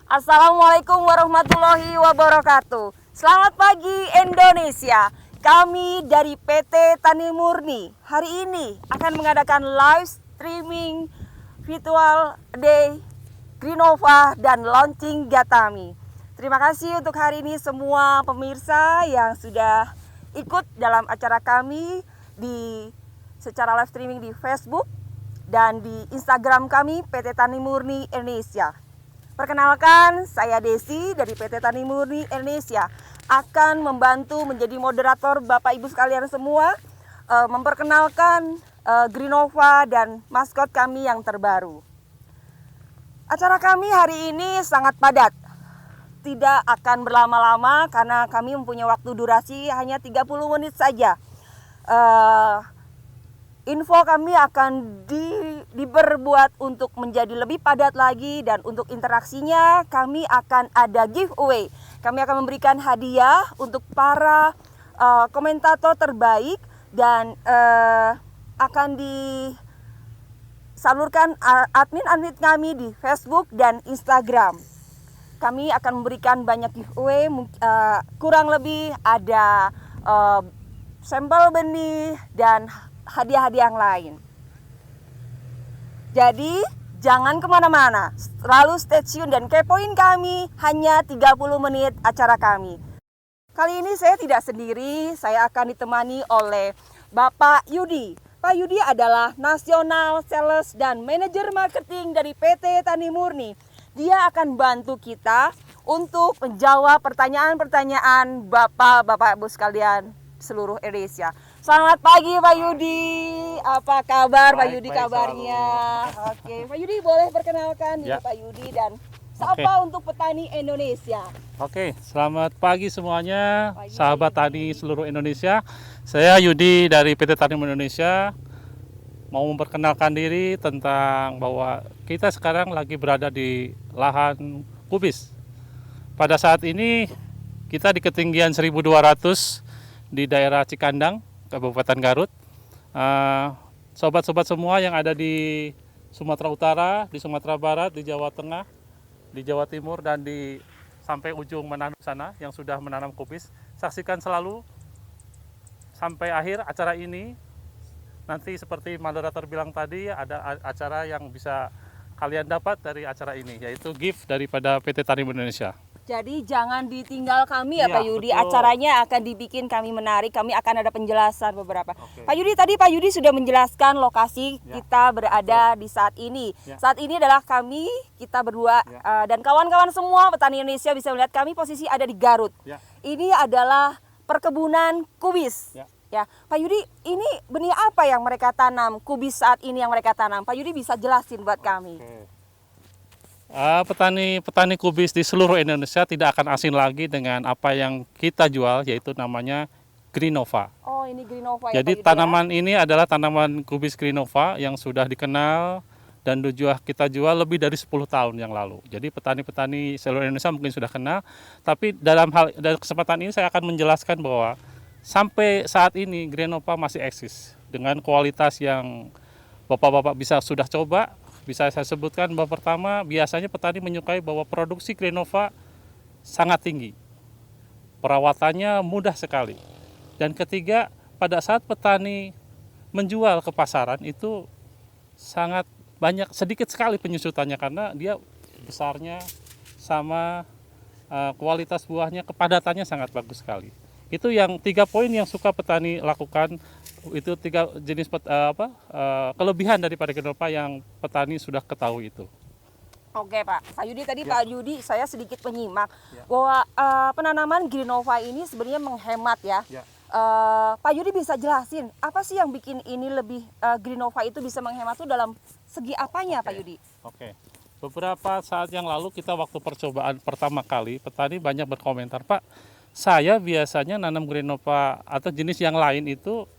Assalamualaikum warahmatullahi wabarakatuh. Selamat pagi Indonesia. Kami dari PT Tani Murni hari ini akan mengadakan live streaming virtual day Greenova dan launching Gatami. Terima kasih untuk hari ini semua pemirsa yang sudah ikut dalam acara kami secara live streaming di Facebook dan di Instagram kami PT Tani Murni Indonesia. Perkenalkan, saya Desi dari PT Tani Murni Indonesia akan membantu menjadi moderator Bapak Ibu sekalian semua, memperkenalkan Greenova dan maskot kami yang terbaru. Acara kami hari ini sangat padat, tidak akan berlama-lama karena kami mempunyai waktu durasi hanya 30 menit saja. Info kami akan diperbuat untuk menjadi lebih padat lagi, dan untuk interaksinya kami akan ada giveaway. Kami akan memberikan hadiah untuk para komentator terbaik dan akan disalurkan admin-admin kami di Facebook dan Instagram. Kami akan memberikan banyak giveaway, kurang lebih ada sampel benih dan hadiah-hadiah yang lain. Jadi jangan kemana-mana, selalu stay tune dan kepoin kami, hanya 30 menit acara kami. Kali ini saya tidak sendiri, saya akan ditemani oleh Bapak Yudi. Pak Yudi adalah National Sales dan Manager Marketing dari PT Tani Murni. Dia akan bantu kita untuk menjawab pertanyaan-pertanyaan Bapak Ibu sekalian seluruh Indonesia. Selamat pagi Pak Yudi, apa kabar Pak Yudi kabarnya? Oke, Pak Yudi boleh perkenalkan diri Pak Yudi dan sapa untuk petani Indonesia. Oke, selamat pagi semuanya, sahabat tani seluruh Indonesia. Saya Yudi dari PT Tani Indonesia. Mau memperkenalkan diri tentang bahwa kita sekarang lagi berada di lahan kubis. Pada saat ini kita di ketinggian 1200 di daerah Cikandang, Kabupaten Garut. Sobat-sobat semua yang ada di Sumatera Utara, di Sumatera Barat, di Jawa Tengah, di Jawa Timur, dan di sampai ujung Manado sana yang sudah menanam kubis, saksikan selalu sampai akhir acara ini. Nanti seperti moderator bilang tadi, ada acara yang bisa kalian dapat dari acara ini, yaitu gift daripada PT Tani Indonesia. Jadi jangan ditinggal kami ya Pak Yudi, betul. Acaranya akan dibikin kami menarik, kami akan ada penjelasan beberapa. Pak Yudi, tadi Pak Yudi sudah menjelaskan lokasi kita berada di saat ini. Saat ini adalah kita berdua dan kawan-kawan semua petani Indonesia bisa melihat kami posisi ada di Garut. Ini adalah perkebunan kubis. Ya, Pak Yudi, ini benih apa yang mereka tanam, kubis saat ini yang mereka tanam? Pak Yudi bisa jelasin buat kami. Petani kubis di seluruh Indonesia tidak akan asing lagi dengan apa yang kita jual, yaitu namanya Greenova. Oh, ini Greenova. Jadi ya, tanaman ini adalah tanaman kubis Greenova yang sudah dikenal dan kita jual lebih dari 10 tahun yang lalu. Jadi petani-petani seluruh Indonesia mungkin sudah kenal, tapi dalam kesempatan ini saya akan menjelaskan bahwa sampai saat ini Greenova masih eksis dengan kualitas yang Bapak-bapak sudah coba. Bisa saya sebutkan bahwa pertama, biasanya petani menyukai bahwa produksi Greenova sangat tinggi. Perawatannya mudah sekali. Dan ketiga, pada saat petani menjual ke pasaran itu sangat sedikit sekali penyusutannya karena dia besarnya sama kualitas buahnya, kepadatannya sangat bagus sekali. Itu yang 3 poin yang suka petani lakukan. Itu 3 jenis kelebihan daripada Greenova yang petani sudah ketahui itu. Oke Pak Yudi, tadi Pak Yudi saya sedikit menyimak bahwa penanaman Greenova ini sebenarnya menghemat ya. Pak Yudi bisa jelasin apa sih yang bikin ini lebih Greenova itu bisa menghemat itu dalam segi apanya Pak Yudi? Oke. Beberapa saat yang lalu kita waktu percobaan pertama kali, petani banyak berkomentar, Pak, saya biasanya nanam Greenova atau jenis yang lain itu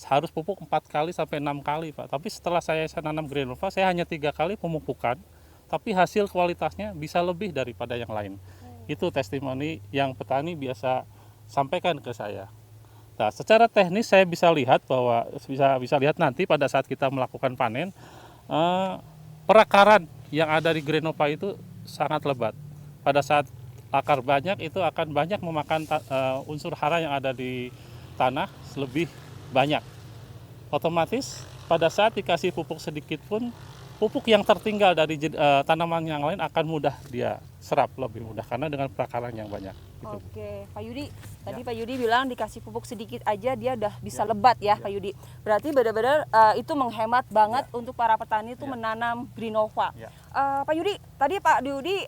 harus pupuk 4 kali sampai 6 kali Pak. Tapi setelah saya nanam Greenova, saya hanya 3 kali pemupukan, tapi hasil kualitasnya bisa lebih daripada yang lain. Itu testimoni yang petani biasa sampaikan ke saya. Nah, secara teknis saya bisa lihat bahwa bisa lihat nanti pada saat kita melakukan panen, perakaran yang ada di Greenova itu sangat lebat. pada saat akar banyak itu akan banyak memakan unsur hara yang ada di tanah lebih banyak. Otomatis pada saat dikasih pupuk sedikit pun pupuk yang tertinggal dari tanaman yang lain akan mudah dia serap lebih mudah karena dengan perakaran yang banyak. Gitu. Oke, Pak Yudi. Tadi Pak Yudi bilang dikasih pupuk sedikit aja dia udah bisa lebat ya, Pak Yudi. Berarti benar-benar itu menghemat banget untuk para petani itu menanam Greenova. Pak Yudi, tadi Pak Yudi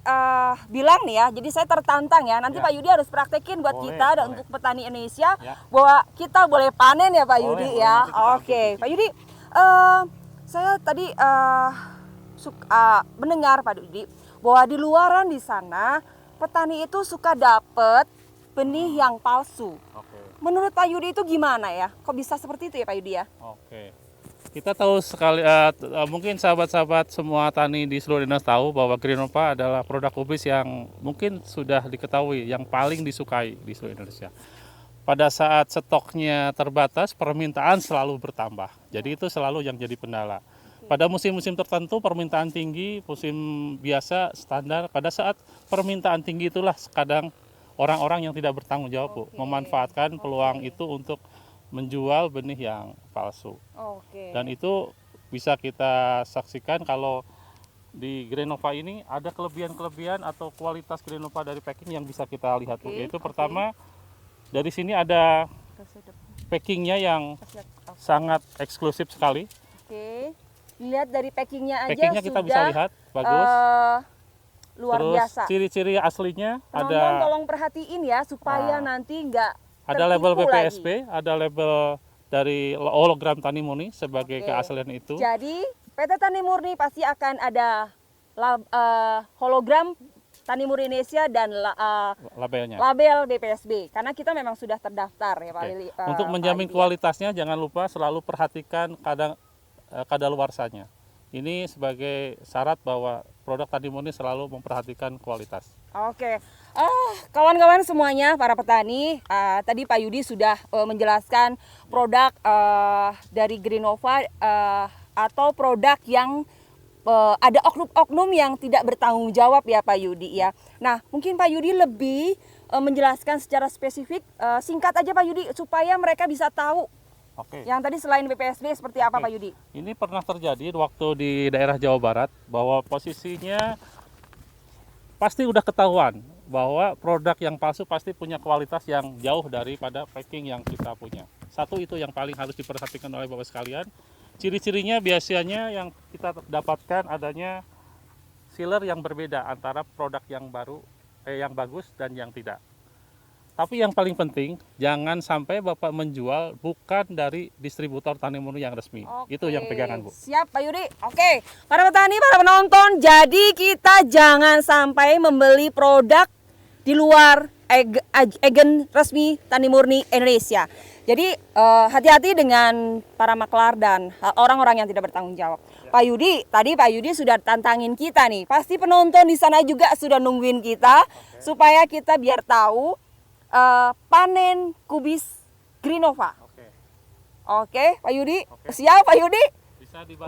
bilang nih ya, jadi saya tertantang ya. Nanti Pak Yudi harus praktekin buat kita dan untuk petani Indonesia bahwa kita boleh panen ya Pak Yudi ya. Oke, Pak Yudi. Saya tadi mendengar Pak Yudi bahwa di luaran di sana petani itu suka dapet benih yang palsu. Menurut Pak Yudi itu gimana ya? Kok bisa seperti itu ya Pak Yudi ya? Oke. Kita tahu sekali, mungkin sahabat-sahabat semua tani di seluruh Indonesia tahu bahwa Greenova adalah produk kubis yang mungkin sudah diketahui yang paling disukai di seluruh Indonesia. Pada saat stoknya terbatas, permintaan selalu bertambah. Jadi itu selalu yang jadi kendala. Pada musim-musim tertentu permintaan tinggi, musim biasa standar. Pada saat permintaan tinggi itulah kadang orang-orang yang tidak bertanggung jawab Bu, memanfaatkan peluang itu untuk menjual benih yang palsu. Dan itu bisa kita saksikan kalau di Greenova ini ada kelebihan-kelebihan atau kualitas Greenova dari packing yang bisa kita lihat Bu. Yaitu pertama dari sini ada packingnya yang sangat eksklusif sekali. Lihat dari packingnya aja packingnya kita bisa lihat bagus, luar terus biasa. Ciri-ciri aslinya ada. Tolong perhatiin ya supaya nanti nggak ada label lagi. BPSB, ada label dari hologram Tani Murni sebagai keaslian itu. Jadi PT Tani Murni pasti akan ada hologram Tani Murni Indonesia dan label BPSB karena kita memang sudah terdaftar ya Pak Lili. Untuk menjamin kualitasnya jangan lupa selalu perhatikan kadaluarsanya. Ini sebagai syarat bahwa produk Tani Murni selalu memperhatikan kualitas. Oke, kawan-kawan semuanya, para petani, tadi Pak Yudi sudah menjelaskan produk dari Greenova atau produk yang ada oknum-oknum yang tidak bertanggung jawab ya Pak Yudi ya. Nah, mungkin Pak Yudi lebih menjelaskan secara spesifik, singkat aja Pak Yudi supaya mereka bisa tahu. Yang tadi selain BPSB seperti apa Pak Yudi? Ini pernah terjadi waktu di daerah Jawa Barat bahwa posisinya pasti udah ketahuan bahwa produk yang palsu pasti punya kualitas yang jauh daripada packing yang kita punya. Satu itu yang paling harus diperhatikan oleh Bapak sekalian. Ciri-cirinya biasanya yang kita dapatkan adanya sealer yang berbeda antara produk yang baru, yang bagus dan yang tidak. Tapi yang paling penting, jangan sampai Bapak menjual bukan dari distributor Tani Murni yang resmi. Itu yang pegangan Bu. Siap Pak Yudi. Oke, para petani, para penonton, jadi kita jangan sampai membeli produk di luar agen resmi Tani Murni Indonesia. Jadi hati-hati dengan para maklar dan orang-orang yang tidak bertanggung jawab. Pak Yudi, tadi Pak Yudi sudah tantangin kita nih. Pasti penonton di sana juga sudah nungguin kita supaya kita biar tahu panen kubis Greenova. Oke, Pak Yudi. Siap Pak Yudi?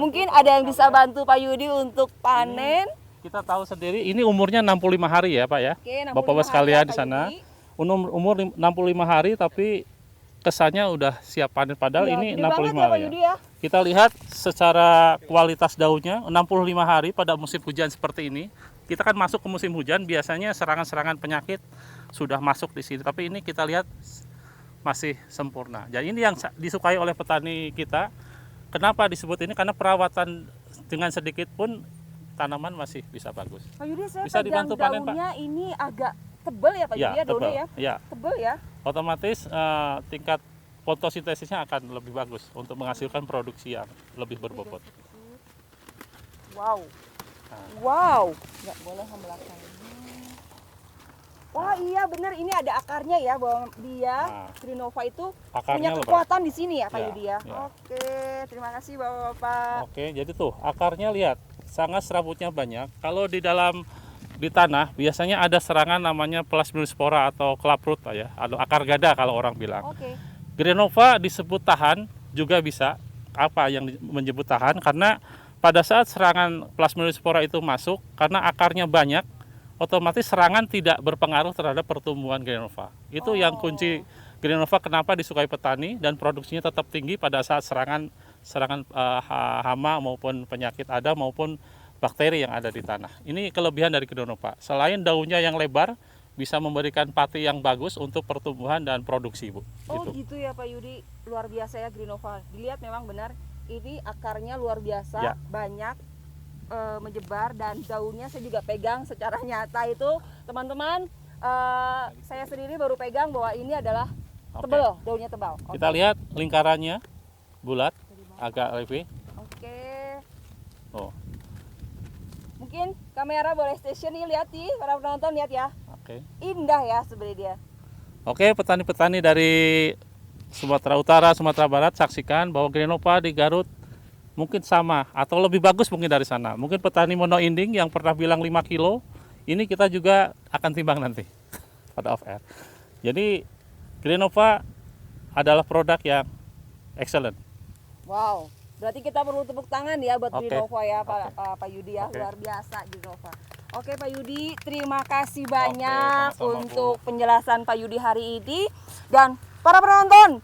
Mungkin ada yang bisa bantu Pak Yudi untuk panen. Kita tahu sendiri ini umurnya 65 hari ya Pak ya. Bapak-bapak sekalian di sana. Umur 65 hari tapi kesannya udah siap panen padahal ini 65 hari ya. Kita lihat secara kualitas daunnya 65 hari pada musim hujan seperti ini. Kita kan masuk ke musim hujan biasanya serangan-serangan penyakit sudah masuk di sini, tapi ini kita lihat masih sempurna. Jadi ini yang disukai oleh petani kita. Kenapa disebut ini? Karena perawatan dengan sedikit pun tanaman masih bisa bagus. Pak Yudi, saya bisa dibantu panen Pak. Ini agak tebal ya Pak Yudi ya, daunnya ya? Tebal ya. Otomatis tingkat fotosintesisnya akan lebih bagus untuk menghasilkan produksi yang lebih berbobot. Wow. Wow, nggak boleh membelakang. Wah iya benar, ini ada akarnya ya bahwa dia Greenova itu punya kekuatan di sini ya Pak Yudi ya. Oke, terima kasih Bapak-bapak. Oke, jadi tuh akarnya lihat sangat serabutnya banyak. Kalau di tanah biasanya ada serangan namanya plasmodispora atau klaprut ya, atau akar gada kalau orang bilang. Greenova disebut tahan juga bisa. Apa yang menyebut tahan? Karena pada saat serangan plasmodispora itu masuk, karena akarnya banyak, otomatis serangan tidak berpengaruh terhadap pertumbuhan Greenova. Itu yang kunci Greenova kenapa disukai petani dan produksinya tetap tinggi pada saat serangan hama maupun penyakit ada maupun bakteri yang ada di tanah. Ini kelebihan dari Greenova. Selain daunnya yang lebar, bisa memberikan pati yang bagus untuk pertumbuhan dan produksi, Bu. Oh gitu ya Pak Yudi, luar biasa ya Greenova. Dilihat memang benar, ini akarnya luar biasa, Ya. banyak menyebar dan daunnya saya juga pegang secara nyata itu teman-teman. Saya sendiri baru pegang bahwa ini adalah tebal, daunnya tebal. Kita lihat lingkarannya bulat, agak lebar. Oke. Oh, Mungkin kamera boleh station nih, lihat nih para penonton, lihat ya. oke. Indah ya sebenarnya dia. Oke, petani-petani dari Sumatera Utara, Sumatera Barat, saksikan bahwa Greenova di Garut mungkin sama atau lebih bagus mungkin dari sana. Mungkin petani mono inding yang pernah bilang 5 kilo, ini kita juga akan timbang nanti pada off air. Jadi Greenova adalah produk yang excellent. Wow, berarti kita perlu tepuk tangan ya buat Oke. Greenova ya Oke. Pak Yudi ya, Oke. luar biasa Greenova. Oke Pak Yudi, terima kasih banyak sama-sama, untuk penjelasan Pak Yudi hari ini. Dan para penonton,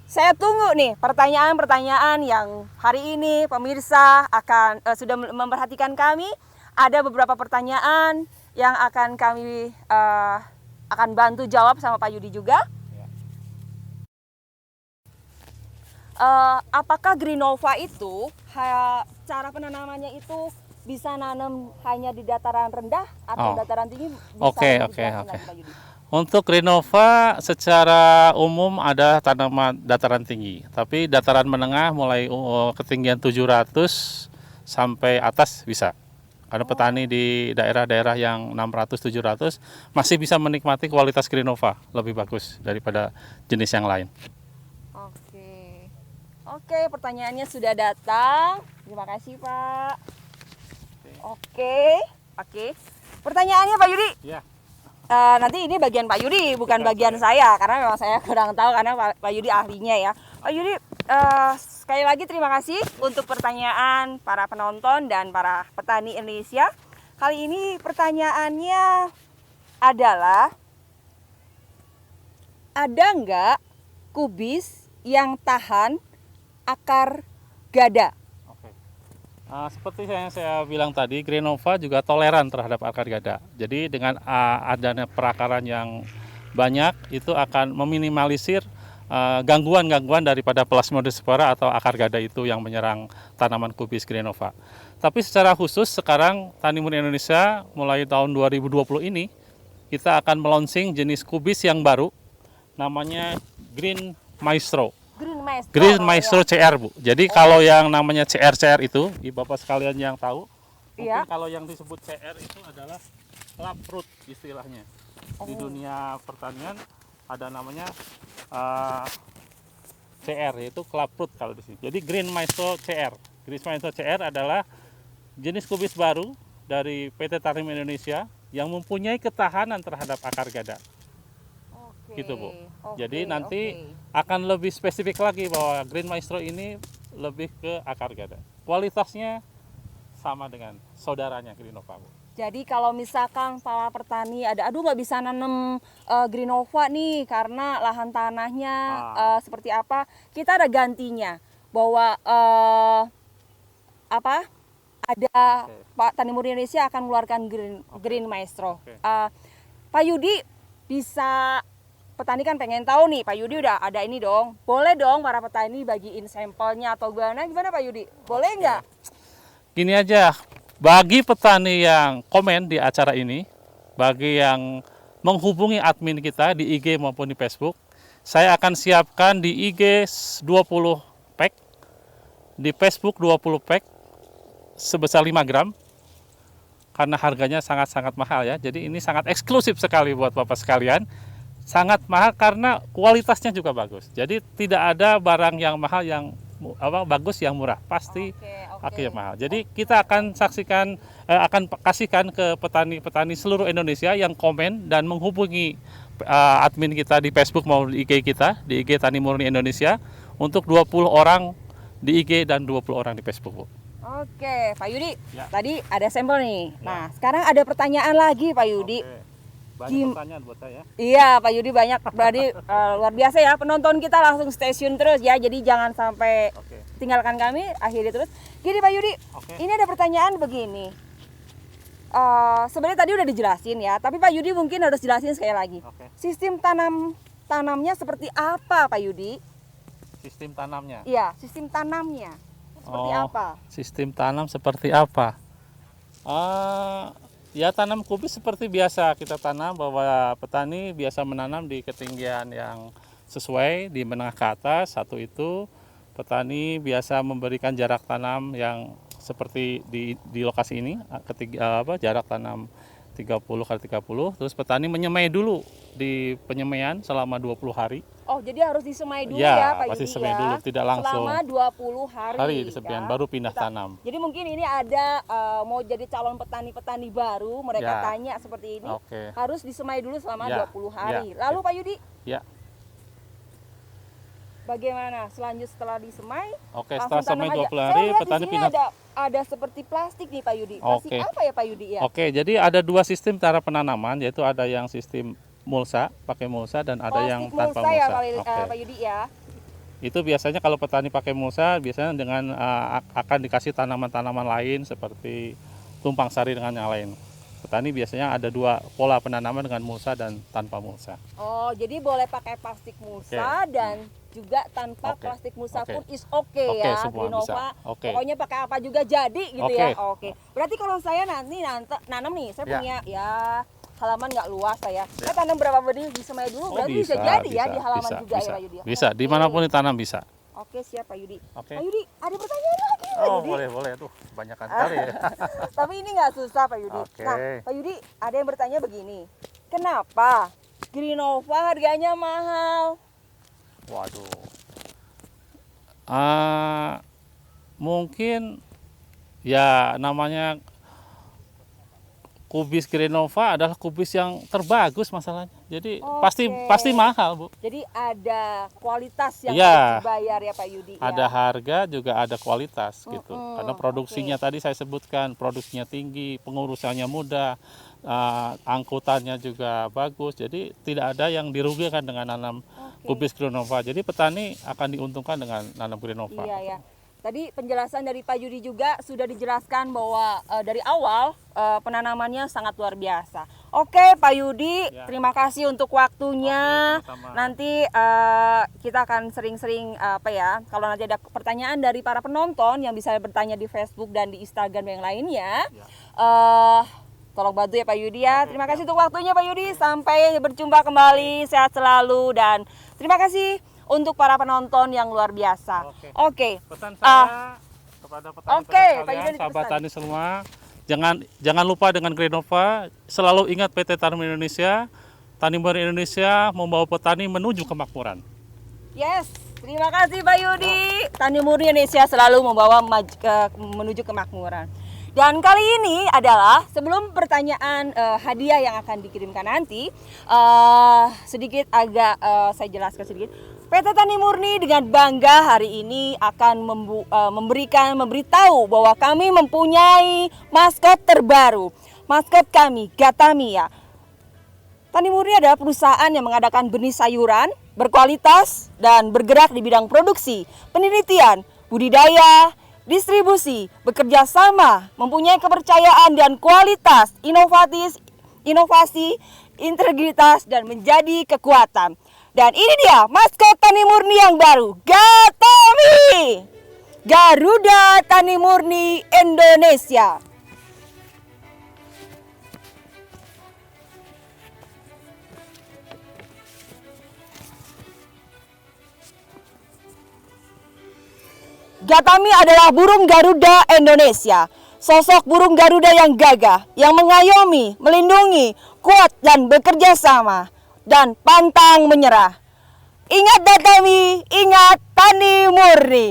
saya tunggu nih pertanyaan-pertanyaan yang hari ini pemirsa akan sudah memperhatikan kami. Ada beberapa pertanyaan yang akan kami akan bantu jawab sama Pak Yudi juga. Apakah Greenova itu cara penanamannya itu bisa nanam hanya di dataran rendah atau Oh. dataran tinggi? Bisa Oke, dijelaskan oke. lagi, Pak Yudi? Untuk Greenova secara umum ada tanaman dataran tinggi, tapi dataran menengah mulai ketinggian 700 sampai atas bisa. Karena petani di daerah-daerah yang 600-700 masih bisa menikmati kualitas Greenova lebih bagus daripada jenis yang lain. Oke, pertanyaannya sudah datang. Terima kasih Pak. Oke. Pertanyaannya Pak Yudi. Ya. Nanti ini bagian Pak Yudi, bukan bagian saya, karena memang saya kurang tahu karena Pak Yudi ahlinya ya. Pak Yudi, sekali lagi terima kasih untuk pertanyaan para penonton dan para petani Indonesia. Kali ini pertanyaannya adalah, ada nggak kubis yang tahan akar gada? Oke. Seperti yang saya bilang tadi, Greenova juga toleran terhadap akar gada. Jadi dengan adanya perakaran yang banyak, itu akan meminimalisir gangguan-gangguan daripada plasmodispora atau akar gada itu yang menyerang tanaman kubis Greenova. Tapi secara khusus sekarang Tani Murni Indonesia mulai tahun 2020 ini kita akan meluncing jenis kubis yang baru, namanya Green Maestro. Green Maestro CR, Bu. Jadi kalau yang namanya CR itu, Bapak sekalian yang tahu, Iya. mungkin kalau yang disebut CR itu adalah clubroot istilahnya. Di dunia pertanian ada namanya CR, yaitu clubroot kalau di sini. Jadi Green Maestro CR. Green Maestro CR adalah jenis kubis baru dari PT Tarim Indonesia yang mempunyai ketahanan terhadap akar gada. Gitu, Bu. Jadi nanti akan lebih spesifik lagi bahwa Green Maestro ini lebih ke akar gada. Kualitasnya sama dengan saudaranya Greenova, Bu. Jadi kalau misalkan para petani aduh nggak bisa nanam Greenova nih karena lahan tanahnya seperti apa, kita ada gantinya bahwa ada Pak Tani Murni Indonesia akan mengeluarkan Green Maestro. Pak Yudi bisa, petani kan pengen tahu nih, Pak Yudi udah ada ini dong, boleh dong para petani bagiin sampelnya atau gimana Pak Yudi? Boleh nggak? Gini aja, bagi petani yang komen di acara ini, bagi yang menghubungi admin kita di IG maupun di Facebook, saya akan siapkan di IG 20 pack, di Facebook 20 pack sebesar 5 gram, karena harganya sangat-sangat mahal ya. Jadi ini sangat eksklusif sekali buat Bapak sekalian. Sangat mahal karena kualitasnya juga bagus. Jadi tidak ada barang yang mahal yang bagus yang murah, pasti yang mahal. Jadi kita akan kasihkan ke petani-petani seluruh Indonesia yang komen dan menghubungi admin kita di Facebook maupun di IG kita, di IG Tani Murni Indonesia, untuk 20 orang di IG dan 20 orang di Facebook, Bu. Oke, Pak Yudi. Ya. Tadi ada sampel nih. Ya. Nah, sekarang ada pertanyaan lagi, Pak Yudi. Oke. Banyak Gim- pertanyaan buat saya. Iya, Pak Yudi banyak. Berarti luar biasa ya. Penonton kita langsung stay tune terus ya. Jadi jangan sampai Oke. tinggalkan kami. Akhiri terus. Gini, Pak Yudi. Oke. Ini ada pertanyaan begini. Sebenarnya tadi udah dijelasin ya. Tapi Pak Yudi mungkin harus jelasin sekali lagi. Oke. Sistem tanamnya seperti apa, Pak Yudi? Sistem tanamnya. Iya, sistem tanamnya seperti Oh. apa? Sistem tanam seperti apa? Ya tanam kubis seperti biasa kita tanam, bahwa petani biasa menanam di ketinggian yang sesuai di menengah ke atas. Satu itu petani biasa memberikan jarak tanam yang seperti di lokasi ini, jarak tanam 30 kali 30. Terus petani menyemai dulu di penyemaian selama 20 hari. Oh, jadi harus disemai dulu Ya, ya, Pak pasti Yudi semai ya. dulu, tidak langsung. Selama 20 hari. Hari di semaian, ya. baru pindah Kita- tanam. Jadi mungkin ini ada mau jadi calon petani-petani baru, mereka Ya. tanya seperti ini. Oke. Harus disemai dulu selama Ya, 20 hari. ya. Lalu Pak Yudi, Ya. bagaimana selanjutnya setelah disemai? Oke, Langsung setelah semai tanam 20 aja. hari Saya lihat petani di sini pindah. ada seperti plastik nih Pak Yudi. Plastik Oke. apa ya Pak Yudi ya? Oke, jadi ada dua sistem cara penanaman, yaitu ada yang sistem mulsa, pakai mulsa, dan ada Plastik yang tanpa mulsa ya mulsa. Pak Yudi ya. Itu biasanya kalau petani pakai mulsa, biasanya dengan akan dikasih tanaman-tanaman lain seperti tumpang sari dengan yang lain. Petani biasanya ada dua pola penanaman, dengan mulsa dan tanpa mulsa. Oh, jadi boleh pakai plastik mulsa dan juga tanpa Oke. plastik mulsa Oke. pun is oke Oke, ya, semua Greenova. bisa. Oke. Pokoknya pakai apa juga jadi gitu Oke. ya. Oke. Berarti kalau saya nanti nanam nih, saya Ya. punya ya halaman nggak luas saya. Saya tanam berapa benih di semai dulu, Oh, berarti bisa, jadi ya di halaman bisa, juga bisa. ya Pak Yudi. Bisa, Oke. dimanapun ditanam bisa. Oke, siap Pak Yudi. Oke. Pak Yudi, ada pertanyaan lagi Pak Oh, Yudi. boleh. Tuh, banyakan sekali ya. Tapi ini nggak susah Pak Yudi. Oke. Nah, Pak Yudi ada yang bertanya begini. Kenapa Greenova harganya mahal? Waduh. Mungkin ya namanya kubis Greenova adalah kubis yang terbagus masalahnya. Jadi Oke. pasti mahal, Bu. Jadi ada kualitas yang Iya. harus dibayar ya Pak Yudi. Ada ya? harga juga ada kualitas gitu. Mm-mm, Karena produksinya tadi saya sebutkan, produksinya tinggi, pengurusannya mudah, angkutannya juga bagus. Jadi tidak ada yang dirugikan dengan nanam kubis Greenova. Jadi petani akan diuntungkan dengan nanam Greenova. Iya ya. Tadi penjelasan dari Pak Yudi juga sudah dijelaskan bahwa dari awal penanamannya sangat luar biasa. Oke Pak Yudi, Ya. terima kasih untuk waktunya. Oke, sama-sama. Nanti kita akan sering-sering kalau nanti ada pertanyaan dari para penonton yang bisa bertanya di Facebook dan di Instagram yang lainnya. Ya. Tolong bantu ya Pak Yudi ya. Terima kasih untuk waktunya Pak Yudi. Sampai berjumpa kembali. Sehat selalu dan terima kasih untuk para penonton yang luar biasa. Oke. Pesan saya kepada petani Oke, Pak sekalian, Yudi sahabat dipesan. tani semua, jangan lupa dengan Greenova, selalu ingat PT Tanam Indonesia, Tani Murni Indonesia membawa petani menuju kemakmuran. Yes, terima kasih Pak Yudi. Tani Murni Indonesia selalu membawa menuju kemakmuran. Dan kali ini adalah sebelum pertanyaan hadiah yang akan dikirimkan nanti, sedikit agak saya jelaskan sedikit. PT Tani Murni dengan bangga hari ini akan memberitahu bahwa kami mempunyai maskot terbaru. Maskot kami, Gatamia. Tani Murni adalah perusahaan yang mengadakan benih sayuran berkualitas dan bergerak di bidang produksi, penelitian, budidaya, distribusi, bekerja sama, mempunyai kepercayaan dan kualitas, inovasi, integritas, dan menjadi kekuatan. Dan ini dia maskot Tani Murni yang baru, Gatami, Garuda Tani Murni Indonesia. Gatami adalah burung Garuda Indonesia. Sosok burung Garuda yang gagah, yang mengayomi, melindungi, kuat dan bekerja sama, dan pantang menyerah. Ingat Gatami, ingat Tani Murni.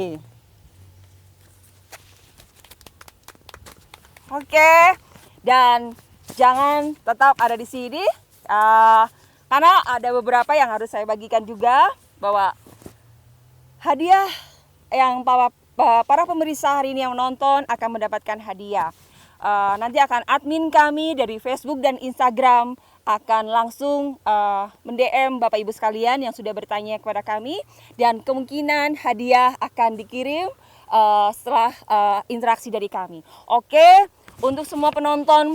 Oke, dan jangan tetap ada di sini, karena ada beberapa yang harus saya bagikan juga, bahwa hadiah yang para pemirsa hari ini yang menonton akan mendapatkan hadiah. Nanti akan admin kami dari Facebook dan Instagram akan langsung mend-DM Bapak Ibu sekalian yang sudah bertanya kepada kami, dan kemungkinan hadiah akan dikirim setelah interaksi dari kami. Oke, untuk semua penonton,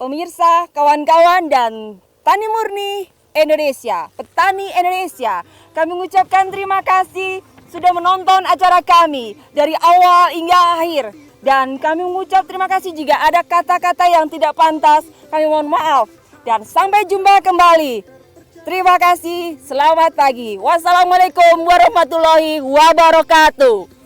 pemirsa, kawan-kawan dan Tani Murni Indonesia, petani Indonesia, kami mengucapkan terima kasih sudah menonton acara kami dari awal hingga akhir. Dan kami mengucap terima kasih jika ada kata-kata yang tidak pantas, kami mohon maaf. Dan sampai jumpa kembali. Terima kasih, selamat pagi. Wassalamualaikum warahmatullahi wabarakatuh.